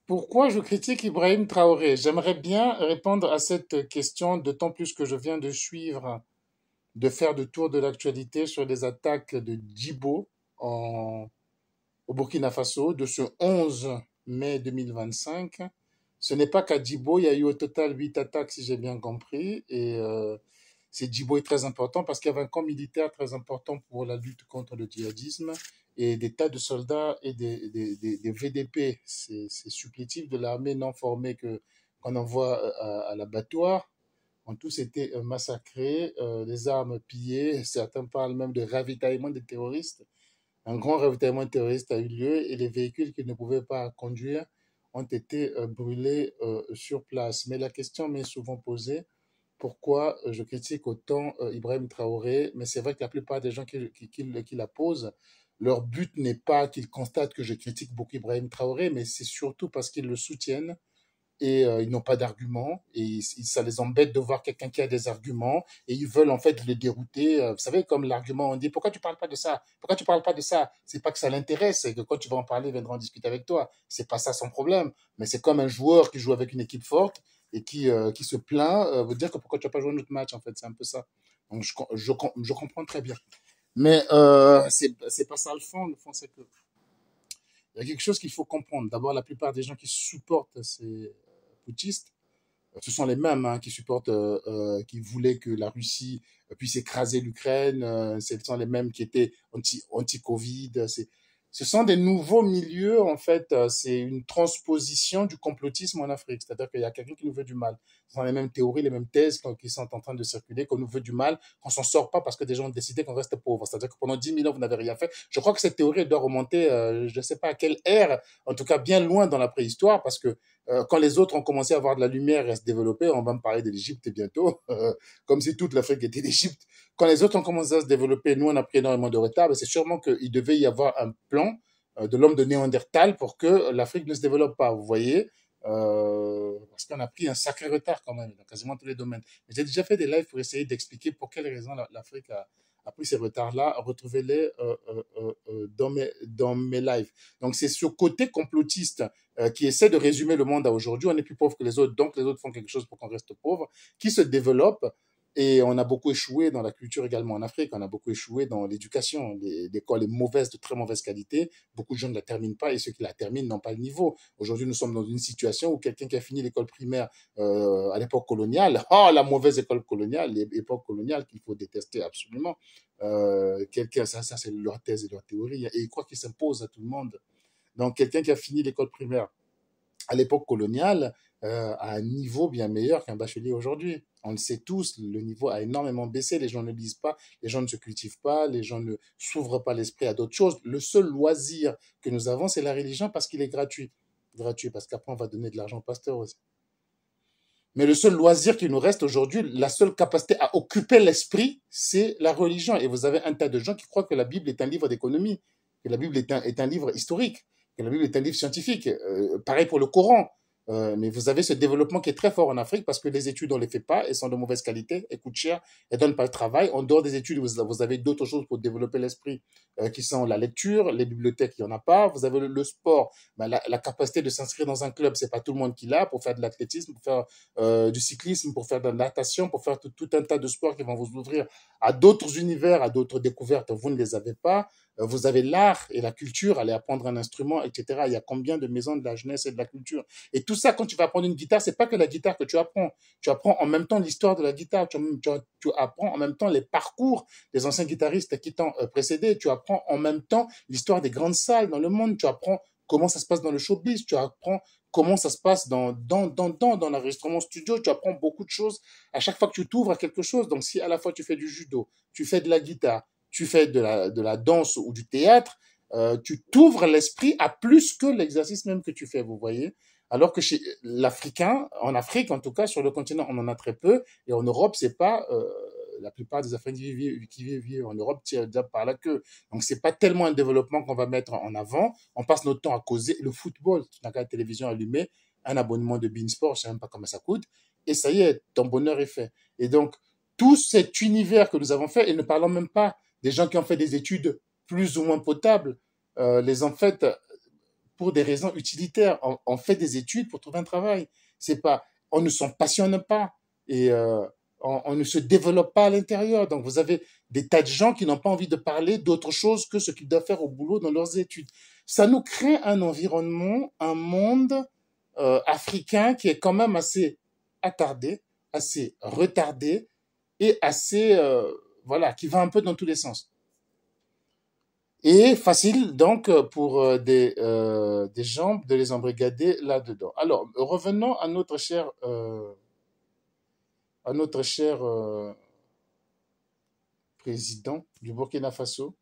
Pourquoi je critique Ibrahim Traoré? J'aimerais bien répondre à cette question, d'autant plus que je viens de suivre, de faire le tour de l'actualité sur les attaques de Djibo au Burkina Faso de ce 11 mai 2025. Ce n'est pas qu'à Djibo, il y a eu au total 8 attaques, si j'ai bien compris. Et Djibo est très important parce qu'il y avait un camp militaire très important pour la lutte contre le djihadisme et des tas de soldats et des VDP, ces supplétifs de l'armée non formés qu'on envoie à l'abattoir, ont tous été massacrés, les armes pillées. Certains parlent même de ravitaillement des terroristes. Un grand ravitaillement terroriste a eu lieu et les véhicules qui ne pouvaient pas conduire ont été brûlés sur place. Mais la question m'est souvent posée, pourquoi je critique autant Ibrahim Traoré, mais c'est vrai que la plupart des gens qui la posent, leur but n'est pas qu'ils constatent que je critique beaucoup Ibrahim Traoré, mais c'est surtout parce qu'ils le soutiennent et ils n'ont pas d'arguments et ça les embête de voir quelqu'un qui a des arguments et ils veulent en fait le dérouter. Vous savez, comme l'argument, on dit pourquoi tu parles pas de ça? Pourquoi tu parles pas de ça? C'est pas que ça l'intéresse, c'est que quand tu vas en parler, il viendra en discuter avec toi. C'est pas ça son problème. Mais c'est comme un joueur qui joue avec une équipe forte et qui se plaint, veut dire que pourquoi tu n'as pas joué notre match en fait, c'est un peu ça. Donc je comprends très bien. Mais c'est pas ça le fond. Le fond, c'est que il y a quelque chose qu'il faut comprendre. D'abord, la plupart des gens qui supportent ces putschistes, ce sont les mêmes qui supportent, qui voulaient que la Russie puisse écraser l'Ukraine. Ce sont les mêmes qui étaient anti-Covid. Ce sont des nouveaux milieux, en fait. C'est une transposition du complotisme en Afrique. C'est-à-dire qu'il y a quelqu'un qui nous veut du mal. Ce sont les mêmes théories, les mêmes thèses qui sont en train de circuler, qu'on nous veut du mal, qu'on s'en sort pas parce que des gens ont décidé qu'on reste pauvre. C'est-à-dire que pendant 10 000 ans, vous n'avez rien fait. Je crois que cette théorie doit remonter, je ne sais pas à quelle ère, en tout cas bien loin dans la préhistoire, parce que quand les autres ont commencé à avoir de la lumière et à se développer, on va me parler de l'Égypte bientôt, comme si toute l'Afrique était l'Égypte. Quand les autres ont commencé à se développer, nous, on a pris énormément de retard, mais c'est sûrement qu'il devait y avoir un plan de l'homme de Néandertal pour que l'Afrique ne se développe pas, vous voyez, parce qu'on a pris un sacré retard quand même dans quasiment tous les domaines. J'ai déjà fait des lives pour essayer d'expliquer pour quelles raisons l'Afrique a pris ces retards-là. Retrouvez-les dans mes lives. Donc c'est ce côté complotiste qui essaie de résumer le monde à aujourd'hui. On est plus pauvre que les autres, donc les autres font quelque chose pour qu'on reste pauvre, qui se développe. Et on a beaucoup échoué dans la culture également en Afrique. On a beaucoup échoué dans l'éducation. L'école est mauvaise, de très mauvaise qualité. Beaucoup de gens ne la terminent pas et ceux qui la terminent n'ont pas le niveau. Aujourd'hui, nous sommes dans une situation où quelqu'un qui a fini l'école primaire à l'époque coloniale, oh, la mauvaise école coloniale, l'époque coloniale qu'il faut détester absolument. Ça c'est leur thèse et leur théorie. Et ils croient qu'ils s'imposent à tout le monde. Donc, quelqu'un qui a fini l'école primaire à l'époque coloniale à un niveau bien meilleur qu'un bachelier aujourd'hui. On le sait tous, le niveau a énormément baissé, les gens ne lisent pas, les gens ne se cultivent pas, les gens ne s'ouvrent pas l'esprit à d'autres choses. Le seul loisir que nous avons, c'est la religion parce qu'il est gratuit. Gratuit, parce qu'après, on va donner de l'argent au pasteur aussi. Mais le seul loisir qui nous reste aujourd'hui, la seule capacité à occuper l'esprit, c'est la religion. Et vous avez un tas de gens qui croient que la Bible est un livre d'économie, que la Bible est un livre historique, que la Bible est un livre scientifique. Pareil pour le Coran. Mais vous avez ce développement qui est très fort en Afrique parce que les études, on ne les fait pas, elles sont de mauvaise qualité, elles coûtent cher, elles ne donnent pas le travail. En dehors des études, vous avez d'autres choses pour développer l'esprit qui sont la lecture, les bibliothèques, il n'y en a pas. Vous avez le sport, ben, la capacité de s'inscrire dans un club, c'est pas tout le monde qui l'a pour faire de l'athlétisme, pour faire du cyclisme, pour faire de la natation, pour faire tout un tas de sports qui vont vous ouvrir à d'autres univers, à d'autres découvertes. Vous ne les avez pas. Vous avez l'art et la culture, aller apprendre un instrument, etc. Il y a combien de maisons de la jeunesse et de la culture. Et tout ça, quand tu vas apprendre une guitare, c'est pas que la guitare que tu apprends. Tu apprends en même temps l'histoire de la guitare. Tu apprends en même temps les parcours des anciens guitaristes qui t'ont précédé. Tu apprends en même temps l'histoire des grandes salles dans le monde. Tu apprends comment ça se passe dans le showbiz. Tu apprends comment ça se passe dans l'enregistrement studio. Tu apprends beaucoup de choses à chaque fois que tu t'ouvres à quelque chose. Donc, si à la fois tu fais du judo, tu fais de la guitare, tu fais de la danse ou du théâtre, tu t'ouvres l'esprit à plus que l'exercice même que tu fais, vous voyez. Alors que chez l'Africain, en Afrique en tout cas, sur le continent, on en a très peu. Et en Europe, c'est pas la plupart des Africains qui vivent en Europe tirent déjà par la queue. Donc c'est pas tellement un développement qu'on va mettre en avant. On passe notre temps à causer le football. Tu n'as qu'à la télévision allumée, un abonnement de Beansport, je sais même pas comment ça coûte, et ça y est, ton bonheur est fait. Et donc tout cet univers que nous avons fait, et ne parlons même pas des gens qui ont fait des études plus ou moins potables, les en fait pour des raisons utilitaires. On fait des études pour trouver un travail. C'est pas, on ne s'en passionne pas et on ne se développe pas à l'intérieur. Donc, vous avez des tas de gens qui n'ont pas envie de parler d'autre chose que ce qu'ils doivent faire au boulot dans leurs études. Ça nous crée un environnement, un monde africain qui est quand même assez attardé, assez retardé et assez, voilà, qui va un peu dans tous les sens. Et facile donc pour des gens de les embrigader là-dedans. Alors, revenons à notre cher président du Burkina Faso,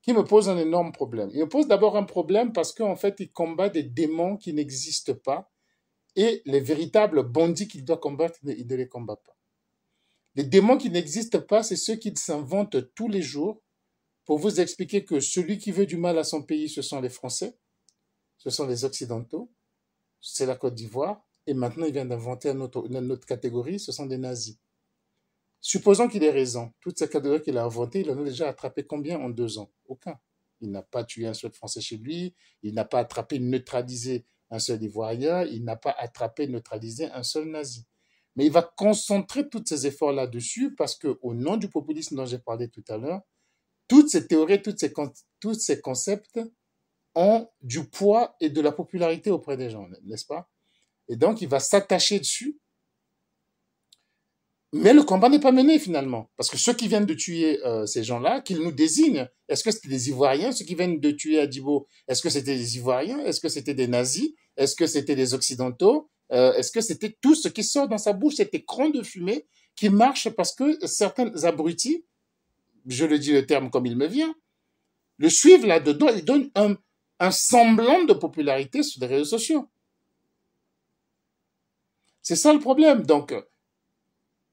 qui me pose un énorme problème. Il me pose d'abord un problème parce qu'en fait, il combat des démons qui n'existent pas et les véritables bandits qu'il doit combattre, il ne les combat pas. Les démons qui n'existent pas, c'est ceux qu'il s'invente tous les jours pour vous expliquer que celui qui veut du mal à son pays, ce sont les Français, ce sont les Occidentaux, c'est la Côte d'Ivoire, et maintenant il vient d'inventer une autre catégorie, ce sont des nazis. Supposons qu'il ait raison, toutes ces catégories qu'il a inventées, il en a déjà attrapé combien en 2 ans? Aucun. Il n'a pas tué un seul Français chez lui, il n'a pas attrapé, neutralisé un seul Ivoirien, il n'a pas attrapé, neutralisé un seul nazi. Mais il va concentrer tous ses efforts là-dessus parce qu'au nom du populisme dont j'ai parlé tout à l'heure, toutes ces théories, tous ces concepts ont du poids et de la popularité auprès des gens, n'est-ce pas? Et donc, il va s'attacher dessus. Mais le combat n'est pas mené finalement. Parce que ceux qui viennent de tuer ces gens-là, qu'ils nous désignent, est-ce que c'était des Ivoiriens? Ceux qui viennent de tuer Adibo, est-ce que c'était des Ivoiriens? Est-ce que c'était des nazis? Est-ce que c'était des Occidentaux? Est-ce que c'était tout ce qui sort dans sa bouche, cet écran de fumée qui marche parce que certains abrutis, je le dis le terme comme il me vient, le suivent là-dedans, ils donnent un semblant de popularité sur les réseaux sociaux. C'est ça le problème. Donc,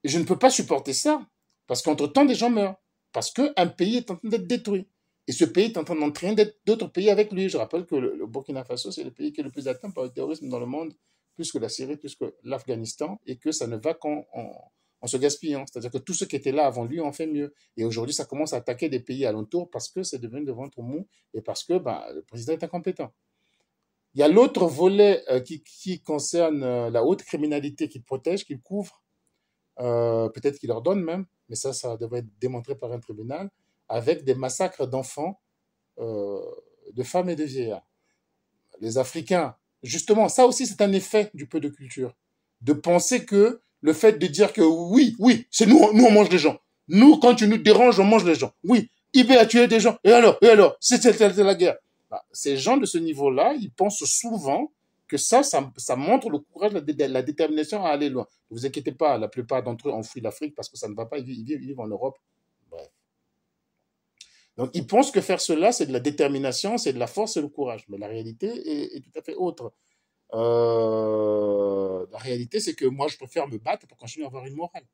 je ne peux pas supporter ça, parce qu'entre-temps, des gens meurent, parce qu'un pays est en train d'être détruit. Et ce pays est en train d'entraîner d'autres pays avec lui. Je rappelle que le Burkina Faso, c'est le pays qui est le plus atteint par le terrorisme dans le monde, plus que la Syrie, plus que l'Afghanistan, et que ça ne va qu'en se gaspillant. C'est-à-dire que tous ceux qui étaient là avant lui ont fait mieux. Et aujourd'hui, ça commence à attaquer des pays alentours parce que c'est devenu de ventre mou et parce que le président est incompétent. Il y a l'autre volet qui concerne la haute criminalité qu'il protège, qu'il couvre, peut-être qu'il leur donne même, mais ça devrait être démontré par un tribunal, avec des massacres d'enfants, de femmes et de vieillards. Les Africains, justement, ça aussi c'est un effet du peu de culture, de penser que le fait de dire que oui, c'est nous on mange les gens. Nous, quand tu nous déranges, on mange les gens. Oui, IB a tué des gens. Et alors, c'est la guerre. Ces gens de ce niveau-là, ils pensent souvent que ça montre le courage, la détermination à aller loin. Ne vous inquiétez pas, la plupart d'entre eux ont fui l'Afrique parce que ça ne va pas, ils vivent en Europe. Bref. Donc, ils pensent que faire cela, c'est de la détermination, c'est de la force et le courage. Mais la réalité est tout à fait autre. La réalité, c'est que moi, je préfère me battre pour continuer à avoir une morale.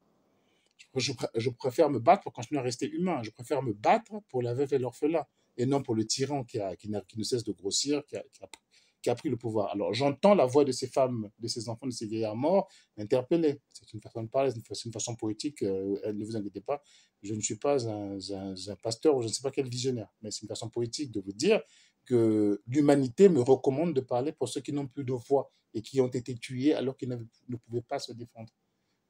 Je préfère me battre pour continuer à rester humain. Je préfère me battre pour la veuve et l'orphelin et non pour le tyran qui ne cesse de grossir, qui a pris le pouvoir. Alors, j'entends la voix de ces femmes, de ces enfants, de ces vieillards morts interpeller. C'est une façon de parler, c'est une façon poétique. Ne vous inquiétez pas, je ne suis pas un pasteur ou je ne sais pas quel visionnaire, mais c'est une façon poétique de vous dire que l'humanité me recommande de parler pour ceux qui n'ont plus de voix et qui ont été tués alors qu'ils ne pouvaient pas se défendre.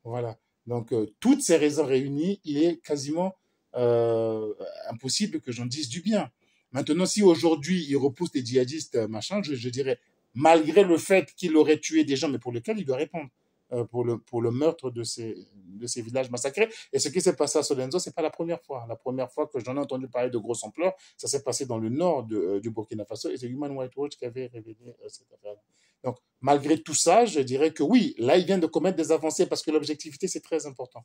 Voilà. Donc, toutes ces raisons réunies, il est quasiment impossible que j'en dise du bien. Maintenant, si aujourd'hui, il repousse les djihadistes, machin, je dirais, malgré le fait qu'il aurait tué des gens, mais pour lesquels il doit répondre, pour le meurtre de ces villages massacrés. Et ce qui s'est passé à Solenzo, c'est pas la première fois. La première fois que j'en ai entendu parler de grosse ampleur, ça s'est passé dans le nord du Burkina Faso, et c'est Human Rights Watch qui avait révélé cette affaire. Donc, malgré tout ça, je dirais que oui, là, il vient de commettre des avancées parce que l'objectivité, c'est très important.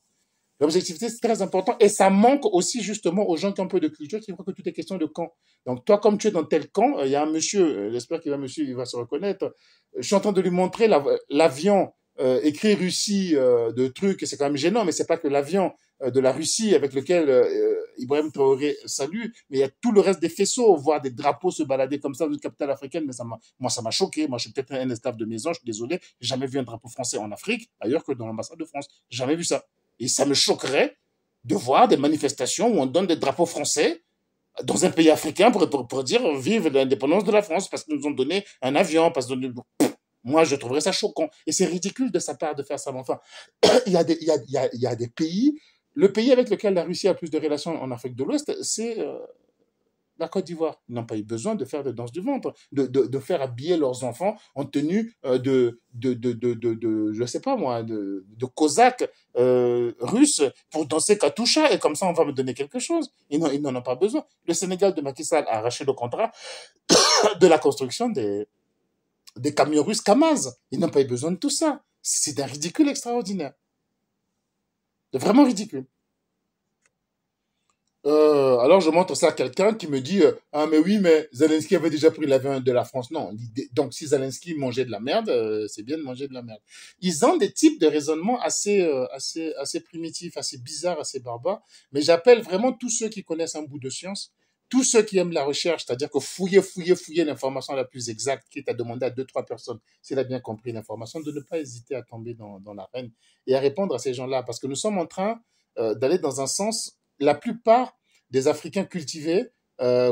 L'objectivité, c'est très important et ça manque aussi justement aux gens qui ont un peu de culture qui croient que tout est question de camp. Donc toi, comme tu es dans tel camp, il y a un monsieur, j'espère qu'il il va se reconnaître, je suis en train de lui montrer l'avion écrit Russie de trucs, et c'est quand même gênant, mais c'est pas que l'avion de la Russie avec lequel Ibrahim Traoré salue, mais il y a tout le reste des faisceaux, voir des drapeaux se balader comme ça dans une capitale africaine, mais moi ça m'a choqué. Moi je suis peut-être un esclave de maison, je suis désolé, j'ai jamais vu un drapeau français en Afrique, ailleurs que dans l'ambassade de France, jamais vu ça. Et ça me choquerait de voir des manifestations où on donne des drapeaux français dans un pays africain pour dire vive l'indépendance de la France parce qu'ils nous ont donné un avion, parce que moi, je trouverais ça choquant. Et c'est ridicule de sa part de faire ça. Mais enfin, il y a des pays. Le pays avec lequel la Russie a plus de relations en Afrique de l'Ouest, c'est la Côte d'Ivoire. Ils n'ont pas eu besoin de faire de danse du ventre, de faire habiller leurs enfants en tenue je sais pas moi, de cosaques russes pour danser Katusha et comme ça on va me donner quelque chose. Ils n'en ont pas besoin. Le Sénégal de Macky Sall a arraché le contrat de la construction des camions russes Kamaz. Ils n'ont pas eu besoin de tout ça. C'est d'un ridicule extraordinaire. C'est vraiment ridicule. Alors je montre ça à quelqu'un qui me dit ah mais oui mais Zelensky avait déjà pris l'avion de la France. Non, donc si Zelensky mangeait de la merde, c'est bien de manger de la merde. Ils ont des types de raisonnement assez primitifs, assez bizarres, assez barbares. Mais j'appelle vraiment tous ceux qui connaissent un bout de science, tous ceux qui aiment la recherche, c'est-à-dire que fouiller l'information la plus exacte, quitte à demander à deux trois personnes s'il a bien compris l'information, de ne pas hésiter à tomber dans l'arène et à répondre à ces gens-là, parce que nous sommes en train d'aller dans un sens. La plupart des Africains cultivés,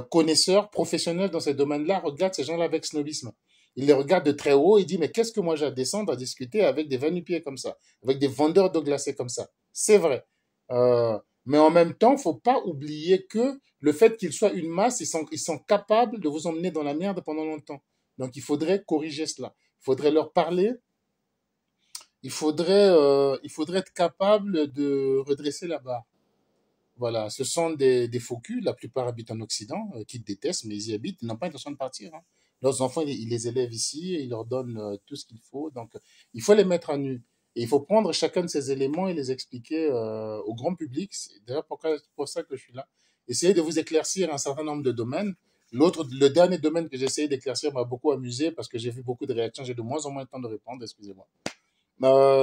connaisseurs, professionnels dans ces domaines-là, regardent ces gens-là avec snobisme. Ils les regardent de très haut et disent, mais qu'est-ce que moi j'ai à descendre à discuter avec des vanupiers comme ça, avec des vendeurs d'eau glacée comme ça. C'est vrai. Mais en même temps, faut pas oublier que le fait qu'ils soient une masse, ils sont capables de vous emmener dans la merde pendant longtemps. Donc il faudrait corriger cela. Il faudrait leur parler. Il faudrait être capable de redresser la barre. Voilà, ce sont des faux culs, la plupart habitent en Occident, qui détestent, mais ils y habitent, ils n'ont pas intention de partir. Hein. Leurs enfants, ils les élèvent ici, et ils leur donnent tout ce qu'il faut, donc il faut les mettre à nu. Et il faut prendre chacun de ces éléments et les expliquer au grand public. C'est d'ailleurs pour ça que je suis là. Essayez de vous éclaircir un certain nombre de domaines. Le dernier domaine que j'ai essayé d'éclaircir m'a beaucoup amusé parce que j'ai vu beaucoup de réactions, j'ai de moins en moins de temps de répondre, excusez-moi.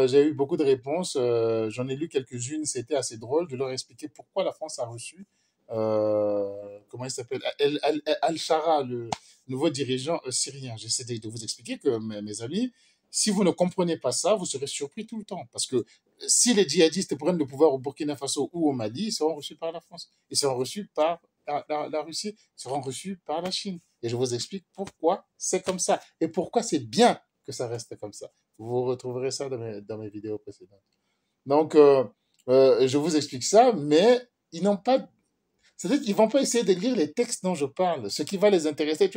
J'ai eu beaucoup de réponses. J'en ai lu quelques-unes. C'était assez drôle. Je leur ai expliqué pourquoi la France a reçu, comment il s'appelle, Al-Shara, le nouveau dirigeant syrien. J'essaie de vous expliquer que, mes amis, si vous ne comprenez pas ça, vous serez surpris tout le temps. Parce que si les djihadistes prennent le pouvoir au Burkina Faso ou au Mali, ils seront reçus par la France. Ils seront reçus par la Russie, ils seront reçus par la Chine. Et je vous explique pourquoi c'est comme ça. Et pourquoi c'est bien que ça reste comme ça. Vous retrouverez ça dans mes vidéos précédentes. Donc, je vous explique ça, mais ils n'ont pas. C'est-à-dire qu'ils vont pas essayer de lire les textes dont je parle. Ce qui va les intéresser,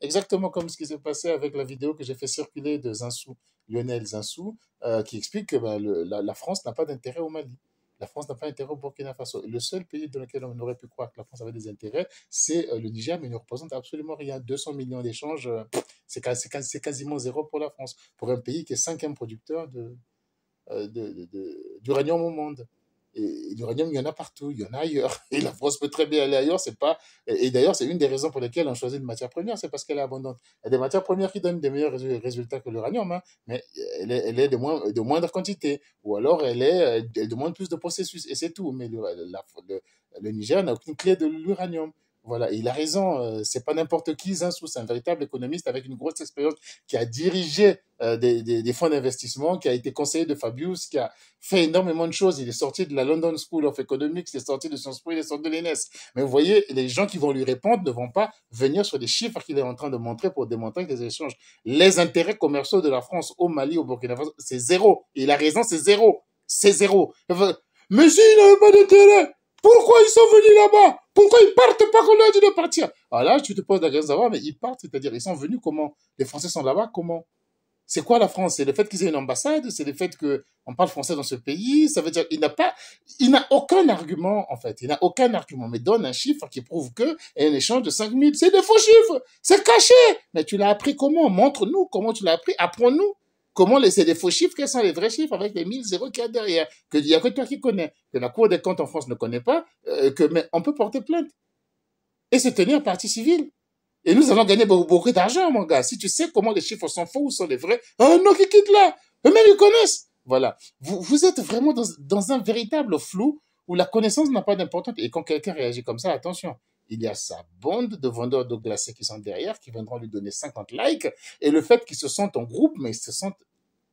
exactement comme ce qui s'est passé avec la vidéo que j'ai fait circuler de Zinsou, Lionel Zinsou, qui explique que la France n'a pas d'intérêt au Mali. La France n'a pas d'intérêt au Burkina Faso. Le seul pays dans lequel on aurait pu croire que la France avait des intérêts, c'est le Niger, mais il ne représente absolument rien. 200 millions d'échanges, c'est quasiment zéro pour la France, pour un pays qui est cinquième producteur d'uranium au monde. Et l'uranium, il y en a partout, il y en a ailleurs. Et la France peut très bien aller ailleurs. C'est pas... Et d'ailleurs, c'est une des raisons pour lesquelles on choisit une matière première, c'est parce qu'elle est abondante. Il y a des matières premières qui donnent des meilleurs résultats que l'uranium, hein, mais elle est de moindre quantité. Ou alors, elle demande plus de processus, et c'est tout. Mais le Niger n'a aucune clé de l'uranium. Voilà, et il a raison, c'est pas n'importe qui, Zinsou, c'est un véritable économiste avec une grosse expérience qui a dirigé des fonds d'investissement, qui a été conseiller de Fabius, qui a fait énormément de choses. Il est sorti de la London School of Economics, il est sorti de Sciences Po, il est sorti de l'ENS. Mais vous voyez, les gens qui vont lui répondre ne vont pas venir sur des chiffres qu'il est en train de montrer pour démontrer que les échanges, les intérêts commerciaux de la France au Mali, au Burkina Faso, c'est zéro. Et il a raison, c'est zéro. C'est zéro. Mais s'il n'avait pas d'intérêt, pourquoi ils sont venus là-bas? Pourquoi ils partent pas qu'on leur a dit de partir? Alors là, tu te poses la question de savoir, mais ils partent, c'est-à-dire ils sont venus comment? Les Français sont là-bas comment? C'est quoi la France? C'est le fait qu'ils aient une ambassade? C'est le fait qu'on parle français dans ce pays? Ça veut dire il n'a aucun argument, en fait. Il n'a aucun argument. Mais donne un chiffre qui prouve que un échange de 5 000, c'est des faux chiffres. C'est caché. Mais tu l'as appris comment? Montre-nous comment tu l'as appris. Apprends-nous. Comment c'est des faux chiffres? Quels sont les vrais chiffres avec les 1000 zéros qu'il y a derrière? Il n'y a que toi qui connais. Que la Cour des comptes en France ne connaît pas. Mais on peut porter plainte. Et se tenir partie civile. Et nous allons gagner beaucoup d'argent, mon gars. Si tu sais comment les chiffres sont faux ou sont les vrais, non, qui quitte là. Eux-mêmes, ils connaissent. Voilà. Vous êtes vraiment dans un véritable flou où la connaissance n'a pas d'importance. Et quand quelqu'un réagit comme ça, attention. Il y a sa bande de vendeurs d'eau glacée qui sont derrière, qui viendront lui donner 50 likes. Et le fait qu'ils se sentent en groupe, mais ils se sentent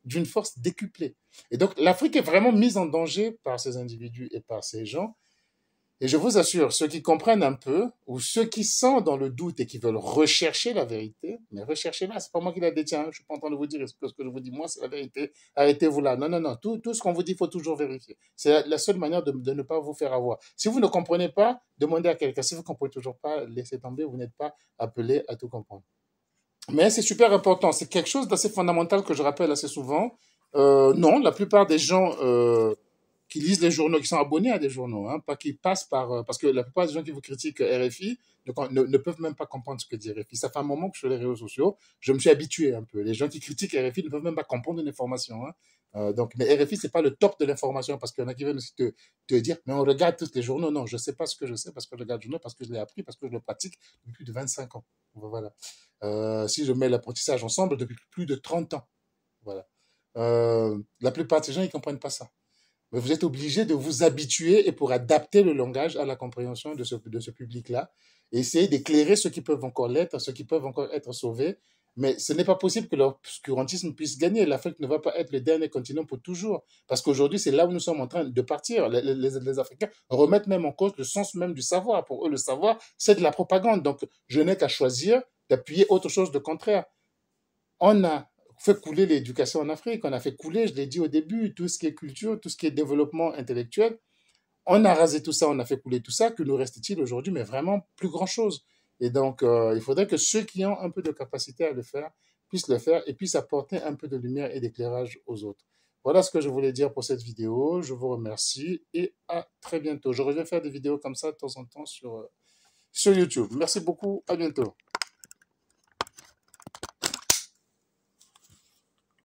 d'une force décuplée. Et donc, l'Afrique est vraiment mise en danger par ces individus et par ces gens. Et je vous assure, ceux qui comprennent un peu, ou ceux qui sont dans le doute et qui veulent rechercher la vérité, mais recherchez-la, c'est pas moi qui la détiens, hein. Je suis pas en train de vous dire est-ce que ce que je vous dis moi, c'est la vérité, arrêtez-vous là. Non, non, non, tout ce qu'on vous dit, il faut toujours vérifier. C'est la seule manière de ne pas vous faire avoir. Si vous ne comprenez pas, demandez à quelqu'un. Si vous ne comprenez toujours pas, laissez tomber, vous n'êtes pas appelé à tout comprendre. Mais c'est super important, c'est quelque chose d'assez fondamental que je rappelle assez souvent. Non, la plupart des gens qui lisent les journaux, qui sont abonnés à des journaux, hein, pas qui passent par... parce que la plupart des gens qui vous critiquent RFI ne peuvent même pas comprendre ce que dit RFI. Ça fait un moment que je suis sur les réseaux sociaux, je me suis habitué un peu. Les gens qui critiquent RFI ne peuvent même pas comprendre une information. Hein. Mais RFI, c'est pas le top de l'information, parce qu'il y en a qui viennent aussi te dire, mais on regarde tous les journaux. Non, je sais pas ce que je sais, parce que je regarde les journaux, parce que je l'ai appris, parce que je le pratique depuis plus de 25 ans. Voilà. Si je mets l'apprentissage ensemble, depuis plus de 30 ans. Voilà. La plupart de ces gens, ils ne comprennent pas ça. Mais vous êtes obligé de vous habituer et pour adapter le langage à la compréhension de ce public-là. Et essayer d'éclairer ceux qui peuvent encore l'être, ceux qui peuvent encore être sauvés. Mais ce n'est pas possible que l'obscurantisme puisse gagner. L'Afrique ne va pas être le dernier continent pour toujours. Parce qu'aujourd'hui, c'est là où nous sommes en train de partir. Les Africains remettent même en cause le sens même du savoir. Pour eux, le savoir, c'est de la propagande. Donc, je n'ai qu'à choisir d'appuyer autre chose de contraire. On a fait couler l'éducation en Afrique, on a fait couler, je l'ai dit au début, tout ce qui est culture, tout ce qui est développement intellectuel. On a rasé tout ça, on a fait couler tout ça, que nous reste-t-il aujourd'hui? Mais vraiment plus grand-chose. Et donc, il faudrait que ceux qui ont un peu de capacité à le faire puissent le faire et puissent apporter un peu de lumière et d'éclairage aux autres. Voilà ce que je voulais dire pour cette vidéo. Je vous remercie et à très bientôt. Je reviens faire des vidéos comme ça de temps en temps sur YouTube. Merci beaucoup, à bientôt.